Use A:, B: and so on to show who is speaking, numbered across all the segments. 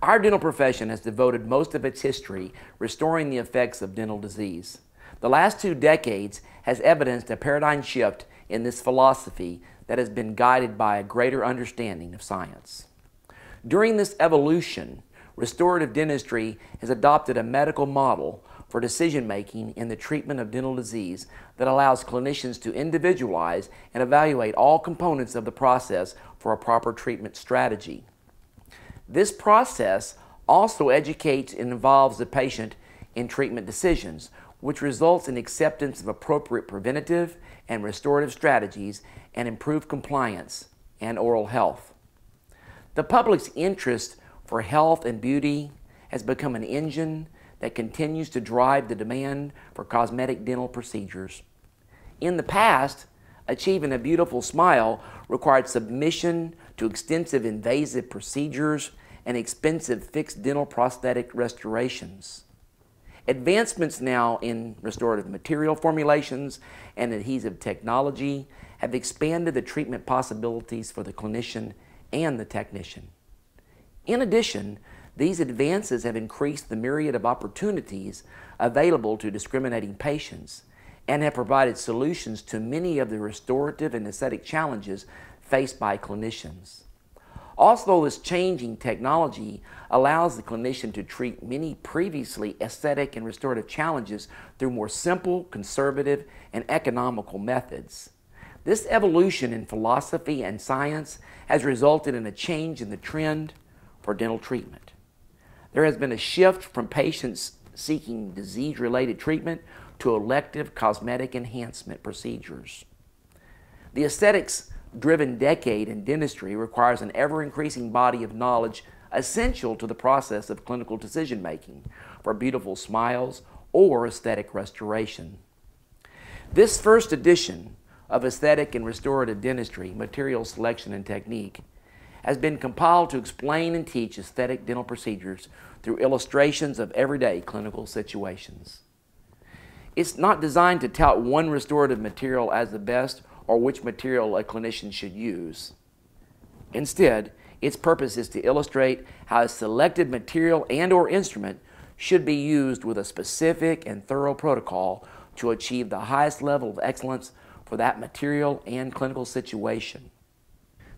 A: Our dental profession has devoted most of its history restoring the effects of dental disease. The last 2 decades has evidenced a paradigm shift in this philosophy that has been guided by a greater understanding of science. During this evolution, restorative dentistry has adopted a medical model for decision-making in the treatment of dental disease that allows clinicians to individualize and evaluate all components of the process for a proper treatment strategy. This process also educates and involves the patient in treatment decisions, which results in acceptance of appropriate preventative and restorative strategies and improved compliance and oral health. The public's interest for health and beauty has become an engine that continues to drive the demand for cosmetic dental procedures. In the past, achieving a beautiful smile required submission to extensive invasive procedures and expensive fixed dental prosthetic restorations. Advancements now in restorative material formulations and adhesive technology have expanded the treatment possibilities for the clinician and the technician. In addition, these advances have increased the myriad of opportunities available to discriminating patients and have provided solutions to many of the restorative and aesthetic challenges faced by clinicians. Also, this changing technology allows the clinician to treat many previously aesthetic and restorative challenges through more simple, conservative, and economical methods. This evolution in philosophy and science has resulted in a change in the trend for dental treatment. There has been a shift from patients seeking disease-related treatment to elective cosmetic enhancement procedures. The aesthetics-driven decade in dentistry requires an ever-increasing body of knowledge essential to the process of clinical decision-making for beautiful smiles or aesthetic restoration. This first edition of Aesthetic and Restorative Dentistry, Material Selection and Technique, has been compiled to explain and teach aesthetic dental procedures through illustrations of everyday clinical situations. It's not designed to tout one restorative material as the best or which material a clinician should use. Instead, its purpose is to illustrate how a selected material and/or instrument should be used with a specific and thorough protocol to achieve the highest level of excellence for that material and clinical situation.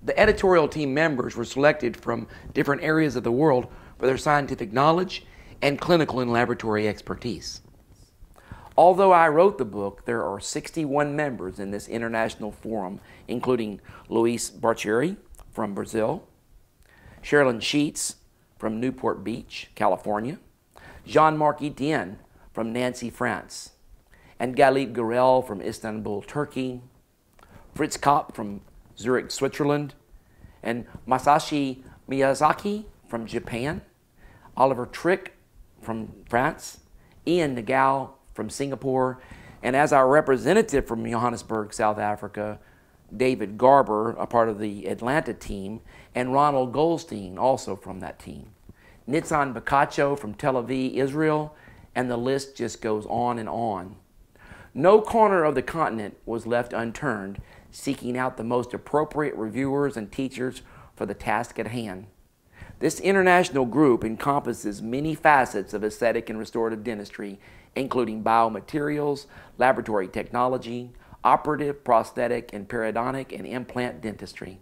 A: The editorial team members were selected from different areas of the world for their scientific knowledge and clinical and laboratory expertise. Although I wrote the book, there are 61 members in this international forum, including Luis Barchieri from Brazil, Sherilyn Sheets from Newport Beach, California, Jean-Marc Etienne from Nancy, France, and Galip Gurel from Istanbul, Turkey, Fritz Kopp from Zurich, Switzerland, and Masashi Miyazaki from Japan, Oliver Trick from France, Ian Nagao from Singapore, and as our representative from Johannesburg, South Africa, David Garber, a part of the Atlanta team, and Ronald Goldstein, also from that team. Nitzan Bakacho from Tel Aviv, Israel, and the list just goes on and on. No corner of the continent was left unturned, seeking out the most appropriate reviewers and teachers for the task at hand. This international group encompasses many facets of aesthetic and restorative dentistry, including biomaterials, laboratory technology, operative, prosthetic, and periodontic and implant dentistry.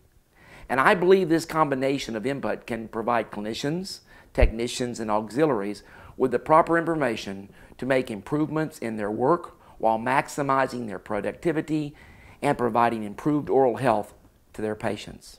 A: And I believe this combination of input can provide clinicians, technicians, and auxiliaries with the proper information to make improvements in their work while maximizing their productivity and providing improved oral health to their patients.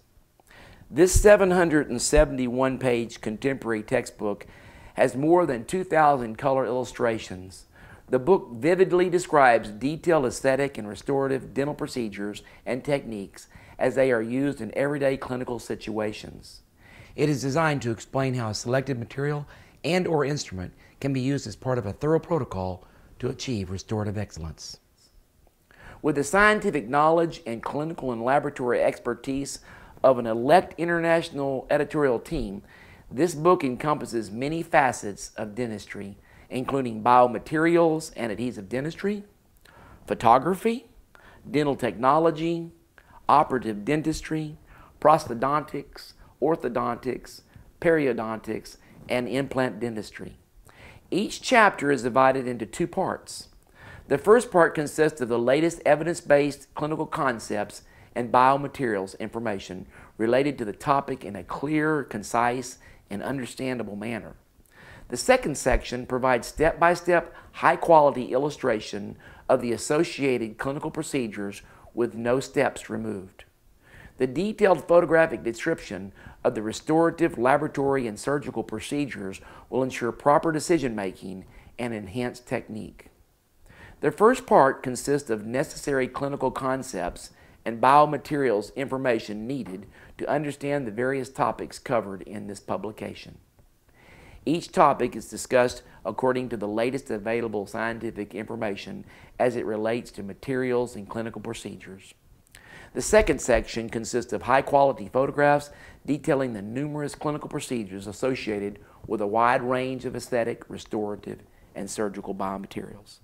A: This 771-page contemporary textbook has more than 2,000 color illustrations. The book vividly describes detailed aesthetic and restorative dental procedures and techniques as they are used in everyday clinical situations. It is designed to explain how a selected material and/or instrument can be used as part of a thorough protocol to achieve restorative excellence. With the scientific knowledge and clinical and laboratory expertise of an elect international editorial team, this book encompasses many facets of dentistry, including biomaterials and adhesive dentistry, photography, dental technology, operative dentistry, prosthodontics, orthodontics, periodontics, and implant dentistry. Each chapter is divided into two parts. The first part consists of the latest evidence-based clinical concepts and biomaterials information related to the topic in a clear, concise, and understandable manner. The second section provides step-by-step, high-quality illustration of the associated clinical procedures with no steps removed. The detailed photographic description of the restorative, laboratory, and surgical procedures will ensure proper decision-making and enhanced technique. The first part consists of necessary clinical concepts and biomaterials information needed to understand the various topics covered in this publication. Each topic is discussed according to the latest available scientific information as it relates to materials and clinical procedures. The second section consists of high-quality photographs detailing the numerous clinical procedures associated with a wide range of aesthetic, restorative, and surgical biomaterials.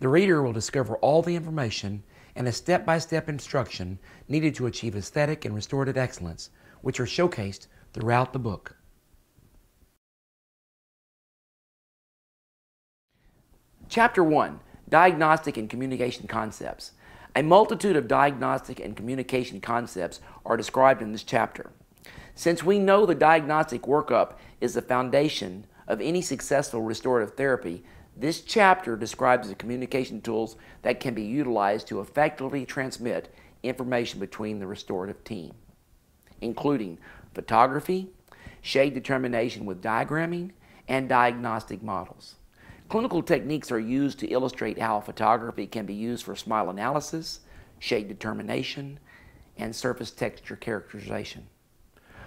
A: The reader will discover all the information and a step-by-step instruction needed to achieve aesthetic and restorative excellence, which are showcased throughout the book. Chapter 1, Diagnostic and Communication Concepts. A multitude of diagnostic and communication concepts are described in this chapter. Since we know the diagnostic workup is the foundation of any successful restorative therapy, this chapter describes the communication tools that can be utilized to effectively transmit information between the restorative team, including photography, shade determination with diagramming, and diagnostic models. Clinical techniques are used to illustrate how photography can be used for smile analysis, shade determination, and surface texture characterization.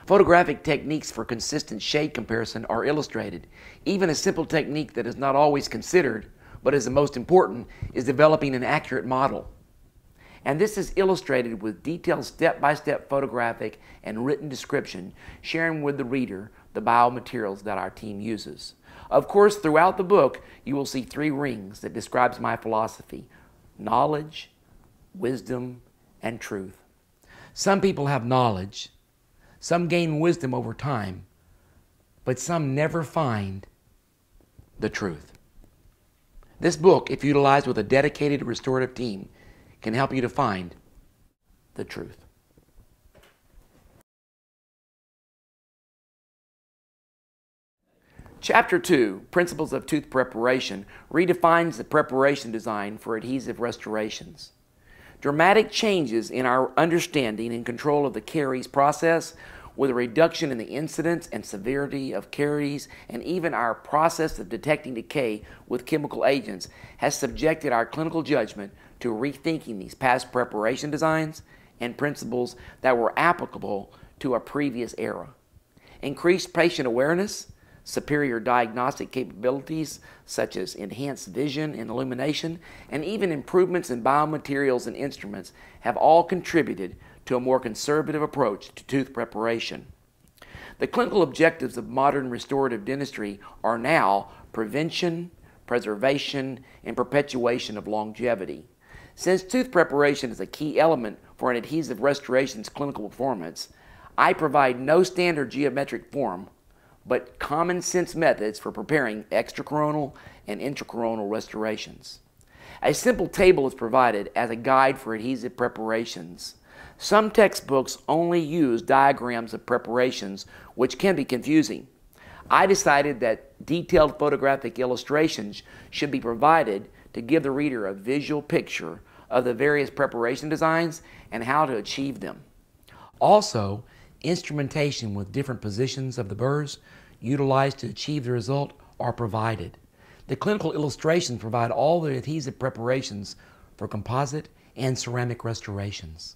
A: Photographic techniques for consistent shade comparison are illustrated. Even a simple technique that is not always considered, but is the most important, is developing an accurate model. And this is illustrated with detailed step-by-step photographic and written description, sharing with the reader the biomaterials that our team uses. Of course, throughout the book, you will see 3 rings that describes my philosophy: knowledge, wisdom, and truth. Some people have knowledge, some gain wisdom over time, but some never find the truth. This book, if utilized with a dedicated restorative team, can help you to find the truth. Chapter 2, Principles of Tooth Preparation, redefines the preparation design for adhesive restorations. Dramatic changes in our understanding and control of the caries process, with a reduction in the incidence and severity of caries, and even our process of detecting decay with chemical agents, has subjected our clinical judgment to rethinking these past preparation designs and principles that were applicable to a previous era. Increased patient awareness, superior diagnostic capabilities such as enhanced vision and illumination, and even improvements in biomaterials and instruments have all contributed to a more conservative approach to tooth preparation. The clinical objectives of modern restorative dentistry are now prevention, preservation, and perpetuation of longevity. Since tooth preparation is a key element for an adhesive restoration's clinical performance, I provide no standard geometric form, but common sense methods for preparing extracoronal and intracoronal restorations. A simple table is provided as a guide for adhesive preparations. Some textbooks only use diagrams of preparations, which can be confusing. I decided that detailed photographic illustrations should be provided to give the reader a visual picture of the various preparation designs and how to achieve them. Also, instrumentation with different positions of the burrs utilized to achieve the result are provided. The clinical illustrations provide all the adhesive preparations for composite and ceramic restorations.